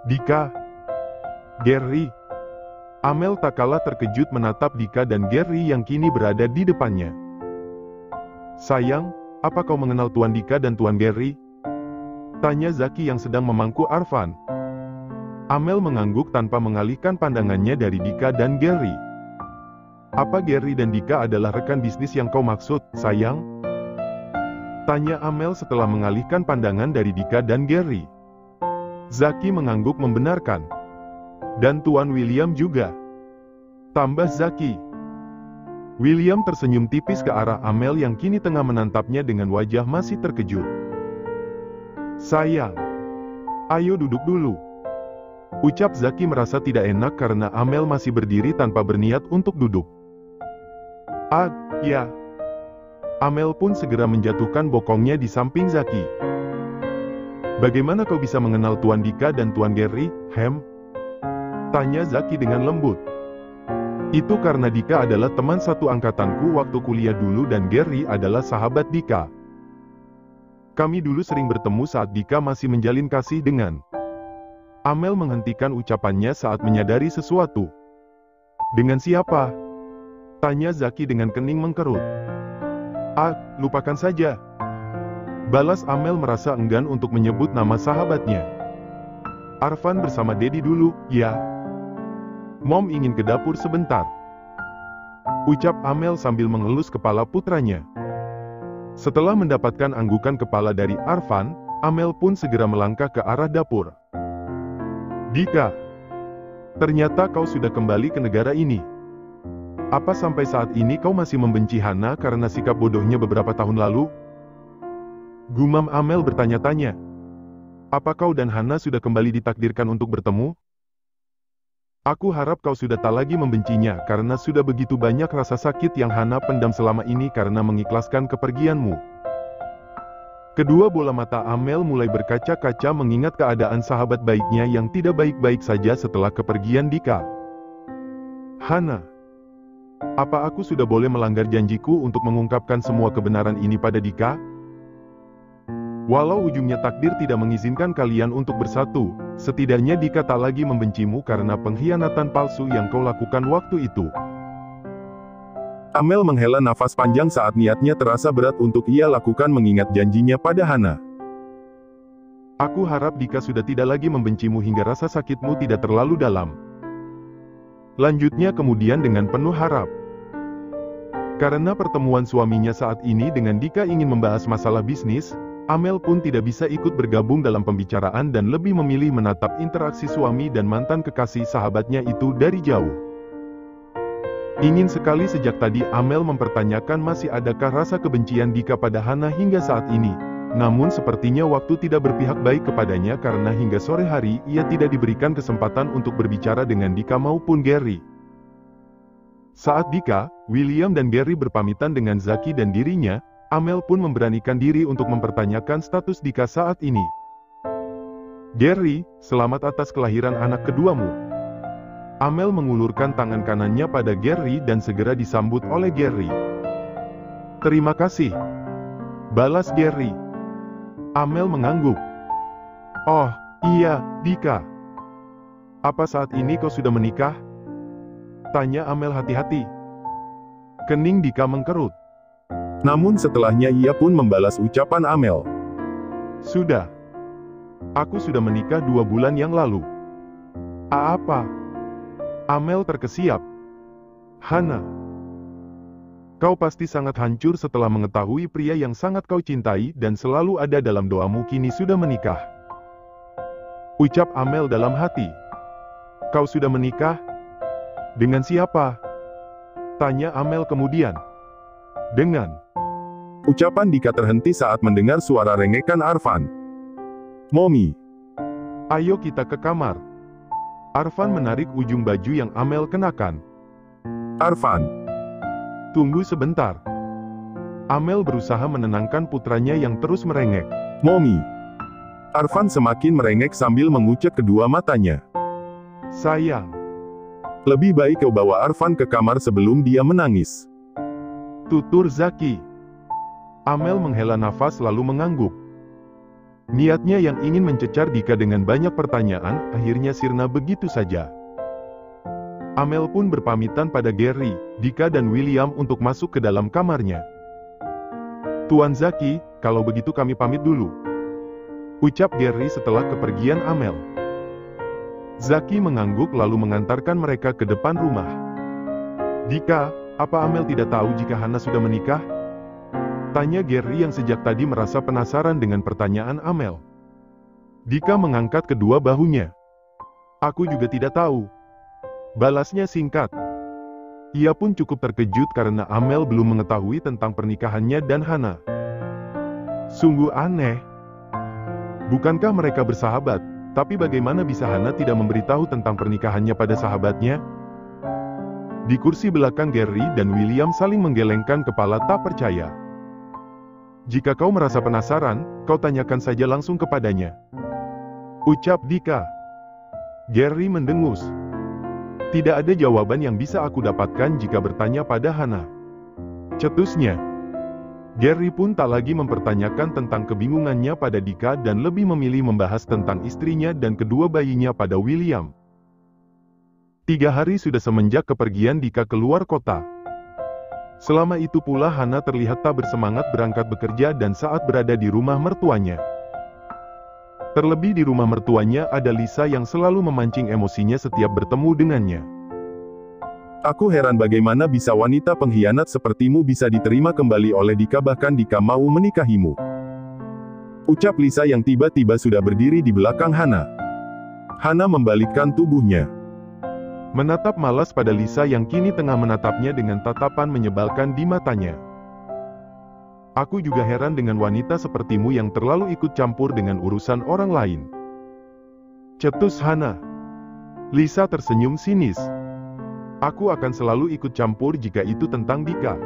Dika, Gary. Amel tak kalah terkejut menatap Dika dan Gary yang kini berada di depannya. Sayang, apa kau mengenal Tuan Dika dan Tuan Gary? Tanya Zaki yang sedang memangku Arfan. Amel mengangguk tanpa mengalihkan pandangannya dari Dika dan Gary. Apa Gary dan Dika adalah rekan bisnis yang kau maksud, sayang? Tanya Amel setelah mengalihkan pandangan dari Dika dan Gary. Zaki mengangguk membenarkan. Dan Tuan William juga. Tambah Zaki. William tersenyum tipis ke arah Amel yang kini tengah menatapnya dengan wajah masih terkejut. Sayang, ayo duduk dulu. Ucap Zaki merasa tidak enak karena Amel masih berdiri tanpa berniat untuk duduk. Ya. Amel pun segera menjatuhkan bokongnya di samping Zaki. Bagaimana kau bisa mengenal Tuan Dika dan Tuan Gary, Hem? Tanya Zaki dengan lembut. Itu karena Dika adalah teman satu angkatanku waktu kuliah dulu dan Gary adalah sahabat Dika. Kami dulu sering bertemu saat Dika masih menjalin kasih dengan... Amel menghentikan ucapannya saat menyadari sesuatu. Dengan siapa? Tanya Zaki dengan kening mengkerut. Lupakan saja. Balas Amel merasa enggan untuk menyebut nama sahabatnya. Arfan bersama Dedi dulu, ya. Mom ingin ke dapur sebentar. Ucap Amel sambil mengelus kepala putranya. Setelah mendapatkan anggukan kepala dari Arfan, Amel pun segera melangkah ke arah dapur. Dika, ternyata kau sudah kembali ke negara ini. Apa sampai saat ini kau masih membenci Hana karena sikap bodohnya beberapa tahun lalu? Gumam Amel bertanya-tanya. Apa kau dan Hana sudah kembali ditakdirkan untuk bertemu? Aku harap kau sudah tak lagi membencinya karena sudah begitu banyak rasa sakit yang Hana pendam selama ini karena mengikhlaskan kepergianmu. Kedua bola mata Amel mulai berkaca-kaca mengingat keadaan sahabat baiknya yang tidak baik-baik saja setelah kepergian Dika. Hana, apa aku sudah boleh melanggar janjiku untuk mengungkapkan semua kebenaran ini pada Dika? Walau ujungnya takdir tidak mengizinkan kalian untuk bersatu, setidaknya Dika tak lagi membencimu karena pengkhianatan palsu yang kau lakukan waktu itu. Amel menghela nafas panjang saat niatnya terasa berat untuk ia lakukan mengingat janjinya pada Hana. Aku harap Dika sudah tidak lagi membencimu hingga rasa sakitmu tidak terlalu dalam. Lanjutnya kemudian dengan penuh harap. Karena pertemuan suaminya saat ini dengan Dika ingin membahas masalah bisnis, Amel pun tidak bisa ikut bergabung dalam pembicaraan dan lebih memilih menatap interaksi suami dan mantan kekasih sahabatnya itu dari jauh. Ingin sekali sejak tadi Amel mempertanyakan masih adakah rasa kebencian Dika pada Hana hingga saat ini. Namun sepertinya waktu tidak berpihak baik kepadanya karena hingga sore hari ia tidak diberikan kesempatan untuk berbicara dengan Dika maupun Gary. Saat Dika, William dan Gary berpamitan dengan Zaki dan dirinya, Amel pun memberanikan diri untuk mempertanyakan status Dika saat ini. Gary, selamat atas kelahiran anak keduamu. Amel mengulurkan tangan kanannya pada Gary dan segera disambut oleh Gary. Terima kasih. Balas Gary. Amel mengangguk. Oh, iya, Dika. Apa saat ini kau sudah menikah? Tanya Amel hati-hati. Kening Dika mengkerut. Namun setelahnya ia pun membalas ucapan Amel. Sudah. Aku sudah menikah 2 bulan yang lalu. Apa? Amel terkesiap. Hana. Kau pasti sangat hancur setelah mengetahui pria yang sangat kau cintai dan selalu ada dalam doamu kini sudah menikah. Ucap Amel dalam hati. Kau sudah menikah? Dengan siapa? Tanya Amel kemudian. Dengan. Ucapan Dika terhenti saat mendengar suara rengekan Arfan. Momi. Ayo kita ke kamar. Arfan menarik ujung baju yang Amel kenakan. Arfan. Tunggu sebentar. Amel berusaha menenangkan putranya yang terus merengek. Momi. Arfan semakin merengek sambil mengucek kedua matanya. Sayang. Lebih baik kau bawa Arfan ke kamar sebelum dia menangis. Tutur Zaki. Amel menghela nafas lalu mengangguk. Niatnya yang ingin mencecar Dika dengan banyak pertanyaan, akhirnya sirna begitu saja. Amel pun berpamitan pada Gary, Dika dan William untuk masuk ke dalam kamarnya. "Tuan Zaki, kalau begitu kami pamit dulu," ucap Gary setelah kepergian Amel. Zaki mengangguk lalu mengantarkan mereka ke depan rumah. "Dika, apa Amel tidak tahu jika Hana sudah menikah?" tanya Gary yang sejak tadi merasa penasaran dengan pertanyaan Amel. Dika mengangkat kedua bahunya. "Aku juga tidak tahu," balasnya singkat. Ia pun cukup terkejut karena Amel belum mengetahui tentang pernikahannya dan Hana. Sungguh aneh. Bukankah mereka bersahabat? Tapi bagaimana bisa Hana tidak memberitahu tentang pernikahannya pada sahabatnya? Di kursi belakang Gary dan William saling menggelengkan kepala tak percaya. "Jika kau merasa penasaran, kau tanyakan saja langsung kepadanya," ucap Dika. Gary mendengus. "Tidak ada jawaban yang bisa aku dapatkan jika bertanya pada Hana," cetusnya. Gary pun tak lagi mempertanyakan tentang kebingungannya pada Dika dan lebih memilih membahas tentang istrinya dan kedua bayinya pada William. 3 hari sudah semenjak kepergian Dika keluar kota. Selama itu pula Hana terlihat tak bersemangat berangkat bekerja dan saat berada di rumah mertuanya. Terlebih di rumah mertuanya ada Lisa yang selalu memancing emosinya setiap bertemu dengannya. "Aku heran bagaimana bisa wanita pengkhianat sepertimu bisa diterima kembali oleh Dika bahkan Dika mau menikahimu," ucap Lisa yang tiba-tiba sudah berdiri di belakang Hana. Hana membalikkan tubuhnya, menatap malas pada Lisa yang kini tengah menatapnya dengan tatapan menyebalkan di matanya. "Aku juga heran dengan wanita sepertimu yang terlalu ikut campur dengan urusan orang lain," cetus Hana. Lisa tersenyum sinis. "Aku akan selalu ikut campur jika itu tentang Dika.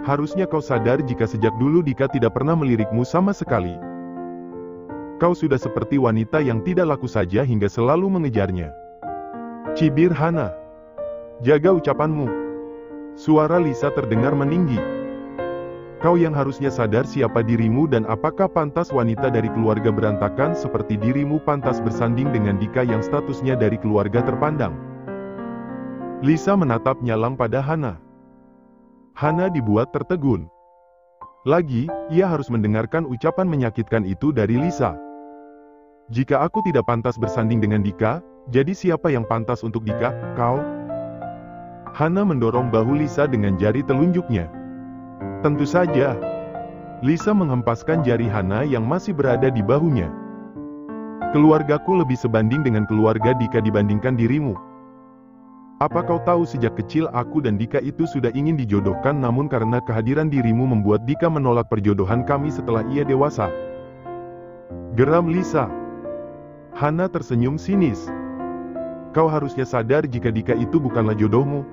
Harusnya kau sadar jika sejak dulu Dika tidak pernah melirikmu sama sekali. Kau sudah seperti wanita yang tidak laku saja hingga selalu mengejarnya," cibir Hana. "Jaga ucapanmu," suara Lisa terdengar meninggi. "Kau yang harusnya sadar siapa dirimu dan apakah pantas wanita dari keluarga berantakan seperti dirimu pantas bersanding dengan Dika yang statusnya dari keluarga terpandang." Lisa menatap nyalang pada Hana. Hana dibuat tertegun. Lagi, ia harus mendengarkan ucapan menyakitkan itu dari Lisa. "Jika aku tidak pantas bersanding dengan Dika, jadi siapa yang pantas untuk Dika, kau?" Hana mendorong bahu Lisa dengan jari telunjuknya. "Tentu saja." Lisa menghempaskan jari Hana yang masih berada di bahunya. "Keluargaku lebih sebanding dengan keluarga Dika dibandingkan dirimu. Apa kau tahu sejak kecil aku dan Dika itu sudah ingin dijodohkan namun karena kehadiran dirimu membuat Dika menolak perjodohan kami setelah ia dewasa," geram Lisa. Hana tersenyum sinis. "Kau harusnya sadar jika Dika itu bukanlah jodohmu.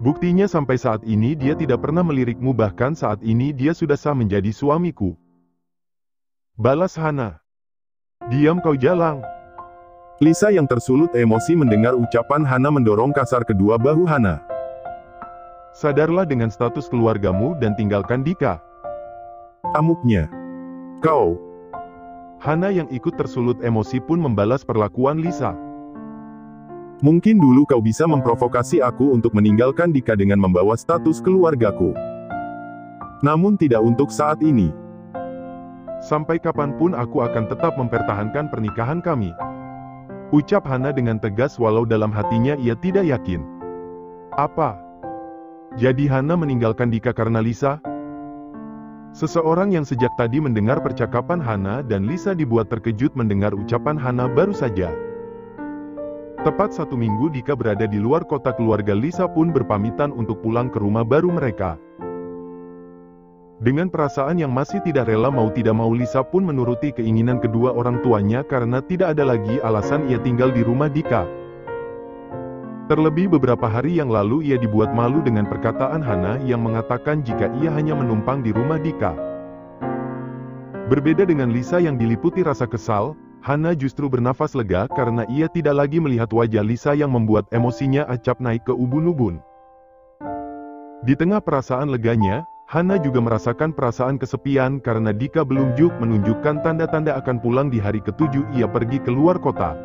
Buktinya sampai saat ini dia tidak pernah melirikmu bahkan saat ini dia sudah sah menjadi suamiku," balas Hana. "Diam kau jalang." Lisa yang tersulut emosi mendengar ucapan Hana mendorong kasar kedua bahu Hana. "Sadarlah dengan status keluargamu dan tinggalkan Dika," amuknya. "Kau..." Hana yang ikut tersulut emosi pun membalas perlakuan Lisa. "Mungkin dulu kau bisa memprovokasi aku untuk meninggalkan Dika dengan membawa status keluargaku. Namun tidak untuk saat ini. Sampai kapanpun aku akan tetap mempertahankan pernikahan kami," ucap Hana dengan tegas walau dalam hatinya ia tidak yakin. "Apa? Jadi Hana meninggalkan Dika karena Lisa?" Seseorang yang sejak tadi mendengar percakapan Hana dan Lisa dibuat terkejut mendengar ucapan Hana baru saja. Tepat 1 minggu Dika berada di luar kota keluarga Lisa pun berpamitan untuk pulang ke rumah baru mereka. Dengan perasaan yang masih tidak rela mau tidak mau Lisa pun menuruti keinginan kedua orang tuanya karena tidak ada lagi alasan ia tinggal di rumah Dika. Terlebih beberapa hari yang lalu ia dibuat malu dengan perkataan Hana yang mengatakan jika ia hanya menumpang di rumah Dika. Berbeda dengan Lisa yang diliputi rasa kesal, Hana justru bernafas lega karena ia tidak lagi melihat wajah Lisa yang membuat emosinya acap naik ke ubun-ubun. Di tengah perasaan leganya, Hana juga merasakan perasaan kesepian karena Dika belum juga menunjukkan tanda-tanda akan pulang di hari ketujuh ia pergi keluar kota.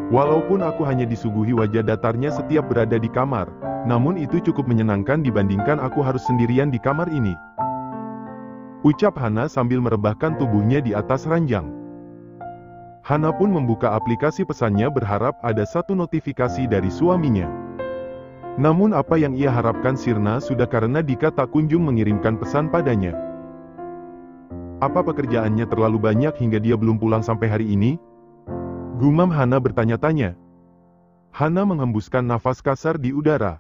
Walaupun aku hanya disuguhi wajah datarnya setiap berada di kamar, namun itu cukup menyenangkan dibandingkan aku harus sendirian di kamar ini. Ucap Hana sambil merebahkan tubuhnya di atas ranjang. Hana pun membuka aplikasi pesannya berharap ada satu notifikasi dari suaminya. Namun apa yang ia harapkan sirna sudah karena Dika tak kunjung mengirimkan pesan padanya. Apa pekerjaannya terlalu banyak hingga dia belum pulang sampai hari ini? Gumam Hana bertanya-tanya. Hana menghembuskan nafas kasar di udara.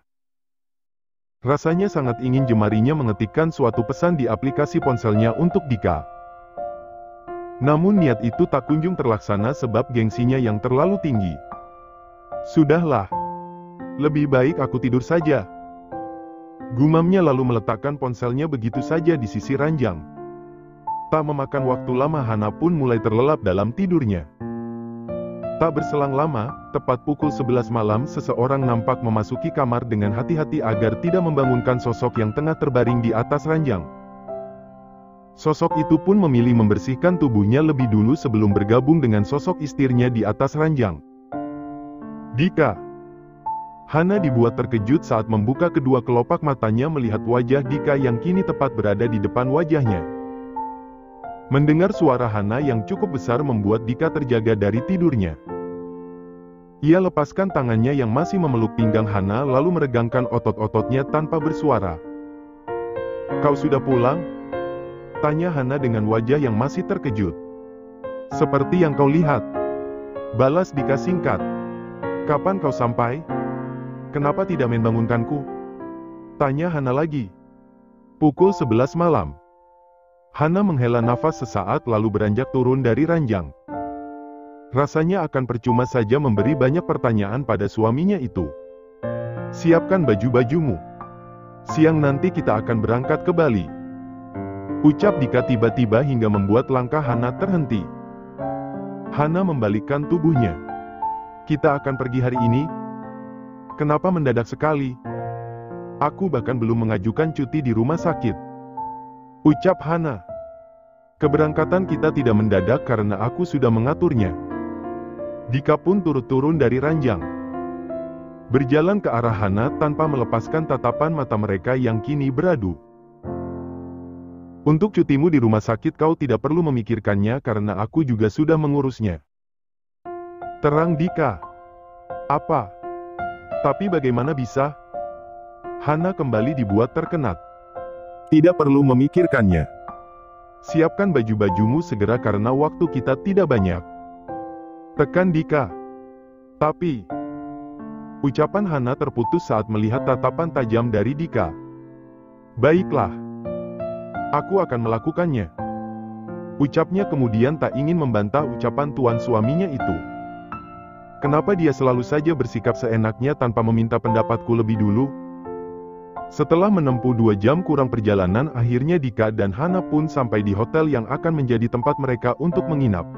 Rasanya sangat ingin jemarinya mengetikkan suatu pesan di aplikasi ponselnya untuk Dika. Namun niat itu tak kunjung terlaksana sebab gengsinya yang terlalu tinggi. Sudahlah. Lebih baik aku tidur saja. Gumamnya lalu meletakkan ponselnya begitu saja di sisi ranjang. Tak memakan waktu lama Hana pun mulai terlelap dalam tidurnya. Tak berselang lama, tepat pukul 11 malam seseorang nampak memasuki kamar dengan hati-hati agar tidak membangunkan sosok yang tengah terbaring di atas ranjang. Sosok itu pun memilih membersihkan tubuhnya lebih dulu sebelum bergabung dengan sosok istrinya di atas ranjang. Dika. Hana dibuat terkejut saat membuka kedua kelopak matanya melihat wajah Dika yang kini tepat berada di depan wajahnya. Mendengar suara Hana yang cukup besar membuat Dika terjaga dari tidurnya. Ia lepaskan tangannya yang masih memeluk pinggang Hana lalu meregangkan otot-ototnya tanpa bersuara. "Kau sudah pulang?" tanya Hana dengan wajah yang masih terkejut. "Seperti yang kau lihat," balas Dika singkat. "Kapan kau sampai? Kenapa tidak membangunkanku?" tanya Hana lagi. Pukul 11 malam. Hana menghela nafas sesaat lalu beranjak turun dari ranjang. Rasanya akan percuma saja memberi banyak pertanyaan pada suaminya itu. "Siapkan baju-bajumu. Siang nanti kita akan berangkat ke Bali," ucap Dika tiba-tiba hingga membuat langkah Hana terhenti. Hana membalikkan tubuhnya. "Kita akan pergi hari ini? Kenapa mendadak sekali? Aku bahkan belum mengajukan cuti di rumah sakit," ucap Hana. "Keberangkatan kita tidak mendadak karena aku sudah mengaturnya." Dika pun turut turun dari ranjang. Berjalan ke arah Hana tanpa melepaskan tatapan mata mereka yang kini beradu. "Untuk cutimu di rumah sakit kau tidak perlu memikirkannya karena aku juga sudah mengurusnya," terang Dika. "Apa? Tapi bagaimana bisa?" Hana kembali dibuat terkenat. "Tidak perlu memikirkannya. Siapkan baju-bajumu segera karena waktu kita tidak banyak," tekan Dika. "Tapi..." ucapan Hana terputus saat melihat tatapan tajam dari Dika. "Baiklah. Aku akan melakukannya," ucapnya kemudian tak ingin membantah ucapan tuan suaminya itu. Kenapa dia selalu saja bersikap seenaknya tanpa meminta pendapatku lebih dulu? Setelah menempuh 2 jam kurang perjalanan akhirnya Dika dan Hana pun sampai di hotel yang akan menjadi tempat mereka untuk menginap.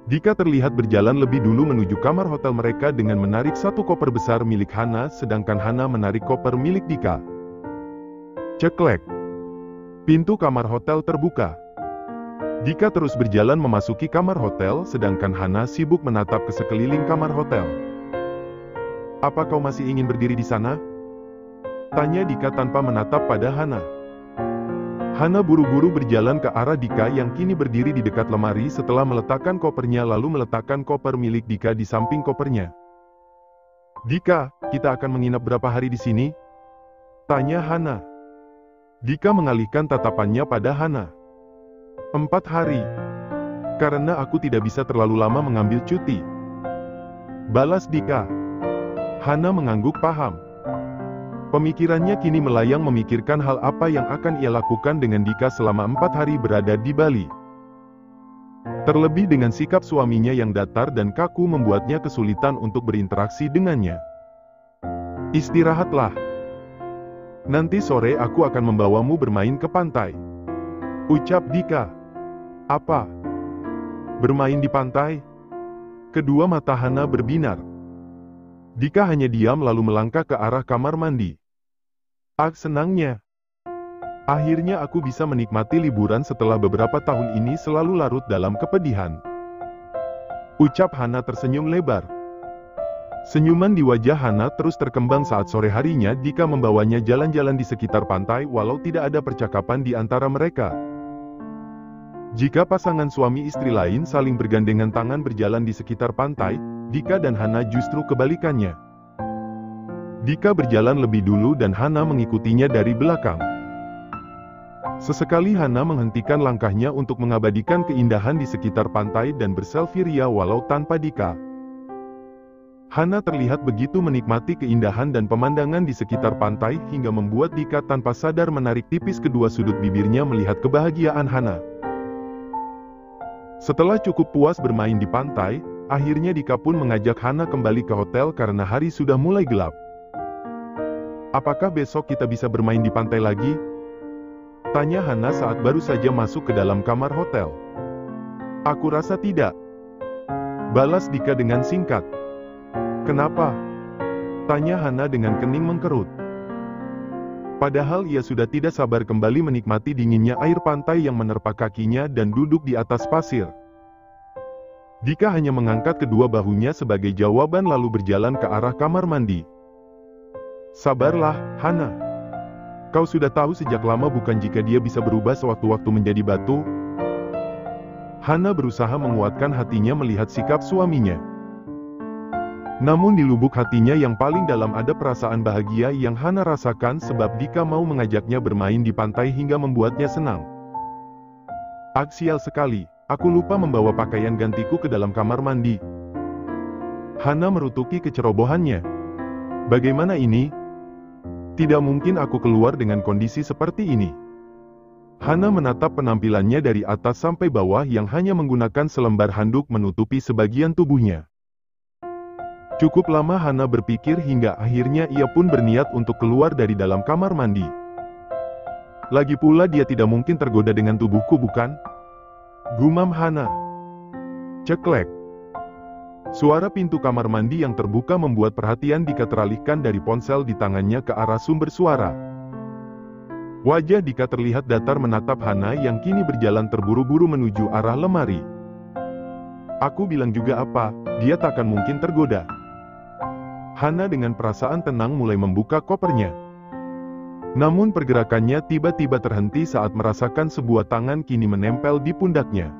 Dika terlihat berjalan lebih dulu menuju kamar hotel mereka dengan menarik satu koper besar milik Hana sedangkan Hana menarik koper milik Dika. Ceklek. Pintu kamar hotel terbuka. Dika terus berjalan memasuki kamar hotel, sedangkan Hana sibuk menatap ke sekeliling kamar hotel. "Apa kau masih ingin berdiri di sana?" tanya Dika tanpa menatap pada Hana. Hana buru-buru berjalan ke arah Dika yang kini berdiri di dekat lemari setelah meletakkan kopernya lalu meletakkan koper milik Dika di samping kopernya. "Dika, kita akan menginap berapa hari di sini?" tanya Hana. Dika mengalihkan tatapannya pada Hana. 4 hari. Karena aku tidak bisa terlalu lama mengambil cuti," balas Dika. Hana mengangguk paham. Pemikirannya kini melayang memikirkan hal apa yang akan ia lakukan dengan Dika selama 4 hari berada di Bali. Terlebih dengan sikap suaminya yang datar dan kaku membuatnya kesulitan untuk berinteraksi dengannya. "Istirahatlah. Nanti sore aku akan membawamu bermain ke pantai," ucap Dika. "Apa? Bermain di pantai?" Kedua mata Hana berbinar. Dika hanya diam lalu melangkah ke arah kamar mandi. Senangnya. Akhirnya aku bisa menikmati liburan setelah beberapa tahun ini selalu larut dalam kepedihan. Ucap Hana tersenyum lebar. Senyuman di wajah Hana terus terkembang saat sore harinya Dika membawanya jalan-jalan di sekitar pantai walau tidak ada percakapan di antara mereka. Jika pasangan suami istri lain saling bergandengan tangan berjalan di sekitar pantai, Dika dan Hana justru kebalikannya. Dika berjalan lebih dulu dan Hana mengikutinya dari belakang. Sesekali Hana menghentikan langkahnya untuk mengabadikan keindahan di sekitar pantai dan berselfie ria walau tanpa Dika. Hana terlihat begitu menikmati keindahan dan pemandangan di sekitar pantai hingga membuat Dika tanpa sadar menarik tipis kedua sudut bibirnya melihat kebahagiaan Hana. Setelah cukup puas bermain di pantai, akhirnya Dika pun mengajak Hana kembali ke hotel karena hari sudah mulai gelap. "Apakah besok kita bisa bermain di pantai lagi?" tanya Hana saat baru saja masuk ke dalam kamar hotel. "Aku rasa tidak," balas Dika dengan singkat. "Kenapa?" tanya Hana dengan kening mengkerut. Padahal ia sudah tidak sabar kembali menikmati dinginnya air pantai yang menerpa kakinya dan duduk di atas pasir. Dika hanya mengangkat kedua bahunya sebagai jawaban lalu berjalan ke arah kamar mandi. "Sabarlah, Hana. Kau sudah tahu sejak lama bukan jika dia bisa berubah sewaktu-waktu menjadi batu?" Hana berusaha menguatkan hatinya melihat sikap suaminya. Namun di lubuk hatinya yang paling dalam ada perasaan bahagia yang Hana rasakan sebab Dika mau mengajaknya bermain di pantai hingga membuatnya senang. "Sial sekali, aku lupa membawa pakaian gantiku ke dalam kamar mandi." Hana merutuki kecerobohannya. "Bagaimana ini? Tidak mungkin aku keluar dengan kondisi seperti ini." Hana menatap penampilannya dari atas sampai bawah yang hanya menggunakan selembar handuk menutupi sebagian tubuhnya. Cukup lama Hana berpikir hingga akhirnya ia pun berniat untuk keluar dari dalam kamar mandi. "Lagi pula dia tidak mungkin tergoda dengan tubuhku bukan?" gumam Hana. Ceklek. Suara pintu kamar mandi yang terbuka membuat perhatian Dika teralihkan dari ponsel di tangannya ke arah sumber suara. Wajah Dika terlihat datar menatap Hana yang kini berjalan terburu-buru menuju arah lemari. "Aku bilang juga apa, dia takkan mungkin tergoda." Hana dengan perasaan tenang mulai membuka kopernya. Namun pergerakannya tiba-tiba terhenti saat merasakan sebuah tangan kini menempel di pundaknya.